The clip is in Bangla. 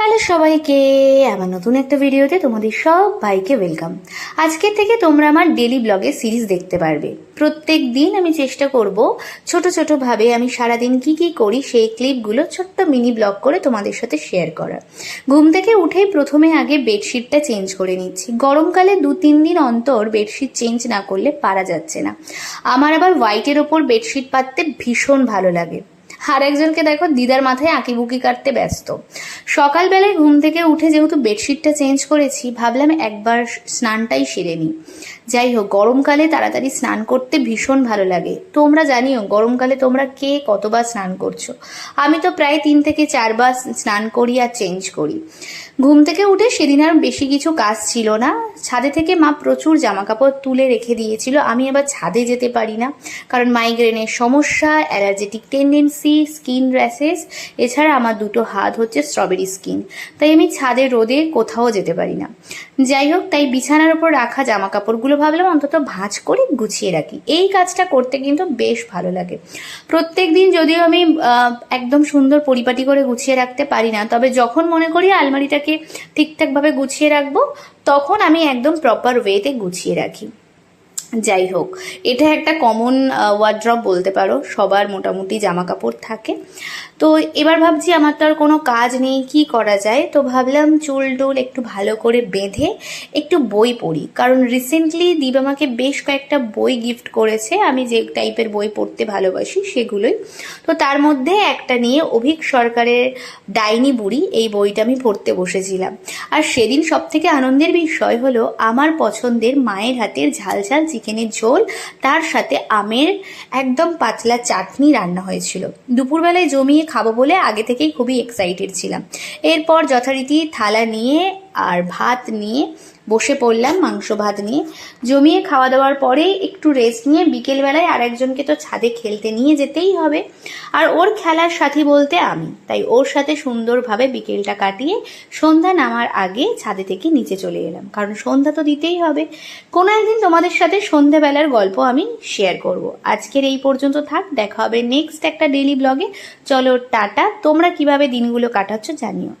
হ্যালো সবাইকে, আমার নতুন একটা ভিডিওতে তোমাদের সবাইকে ওয়েলকাম। আজকে থেকে তোমরা আমার ডেলি ব্লগের সিরিজ দেখতে পারবে। প্রত্যেক দিন আমি চেষ্টা করব ছোট ছোট ভাবে আমি সারাদিন কি কি করি সেই ক্লিপগুলো ছোট্ট মিনি ব্লগ করে তোমাদের সাথে শেয়ার করার। ঘুম থেকে উঠেই প্রথমে আগে বেডশিটটা চেঞ্জ করে নিচ্ছি। গরমকালে 2-3 দিন অন্তর বেডশিট চেঞ্জ না করলে পারা যাচ্ছে না। আমার আবার হোয়াইটের ওপর বেডশিট পাততে ভীষণ ভালো লাগে। আর একজনকে দেখো দিদার মাথায় আঁকিবুকি কাটতে ব্যস্ত। সকালবেলায় ঘুম থেকে উঠে যেহেতু বেডশিটটা চেঞ্জ করেছি, ভাবলাম একবার স্নানটাই সেরে নিই। যাই হোক, গরমকালে তাড়াতাড়ি স্নান করতে ভীষণ ভালো লাগে। তোমরা জানিও গরমকালে তোমরা কে কতবার স্নান করছো। আমি তো প্রায় 3 থেকে 4 বার স্নান করি আর চেঞ্জ করি। ঘুম থেকে উঠে সেদিন আর বেশি কিছু কাজ ছিল না। ছাদে থেকে মা প্রচুর জামা কাপড় তুলে রেখে দিয়েছিল। আমি আবার ছাদে যেতে পারি না, কারণ মাইগ্রেনের সমস্যা, অ্যালার্জেটিক টেন্ডেন্সি, স্কিন র্যাশেস, এছাড়া আমার 2টো হাত হচ্ছে স্ট্রবেরি স্কিন, তাই আমি ছাদে রোদে কোথাও যেতে পারি না। যাই হোক, তাই বিছানার উপর রাখা জামা কাপড়গুলো ভাবলাম অন্তত ভাঁজ করে গুছিয়ে রাখি। এই কাজটা করতে কিন্তু বেশ ভালো লাগে। প্রত্যেক দিন যদিও আমি একদম সুন্দর পরিপাটি করে গুছিয়ে রাখতে পারি না, তবে যখন মনে করি আলমারিটাকে ঠিকঠাকভাবে গুছিয়ে রাখবো, তখন আমি একদম প্রপার ওয়েতে গুছিয়ে রাখি। যাই হোক, এটা একটা কমন ওয়ার্ড্রপ বলতে পারো, সবার মোটামুটি জামা কাপড় থাকে। তো এবার ভাবছি আমার তো আর কোনো কাজ নেই, কি করা যায়। তো ভাবলাম চুল টুল একটু ভালো করে বেঁধে একটু বই পড়ি, কারণ রিসেন্টলি দীপ আমাকে বেশ কয়েকটা বই গিফট করেছে। আমি যে টাইপের বই পড়তে ভালোবাসি সেগুলোই। তো তার মধ্যে একটা নিয়ে অভীক সরকারের ডাইনি বুড়ি, এই বইটা আমি পড়তে বসেছিলাম। আর সেদিন সব থেকে আনন্দের বিষয় হলো আমার পছন্দের মায়ের হাতের ঝাল ঝাল চিকেনের ঝোল, তার সাথে আমের একদম পাতলা চাটনি রান্না হয়েছিল। দুপুরবেলায় জমিয়ে খাবো বলে আগে থেকেই খুবই এক্সাইটেড ছিলাম। এরপর যথারীতি থালা নিয়ে আর ভাত নিয়ে বসে পড়লাম, মাংস ভাত নিয়ে। জমিয়ে খাওয়া দাওয়ার পরে একটু রেস্ট নিয়ে বিকেলবেলায় আরেকজনকে তো ছাদে খেলতে নিয়ে যেতেই হবে, আর ওর খেলার সাথী বলতে আমি, তাই ওর সাথে সুন্দরভাবে বিকেলটা কাটিয়ে সন্ধ্যা নামার আগে ছাদে থেকে নিচে চলে এলাম, কারণ সন্ধ্যা তো দিতেই হবে। কোনো একদিন তোমাদের সাথে সন্ধ্যাবেলার গল্প আমি শেয়ার করব। আজকের এই পর্যন্ত থাক, দেখা হবে নেক্সট একটা ডেইলি ব্লগে। চলো টাটা। তোমরা কিভাবে দিনগুলো কাটাচ্ছ জানিও।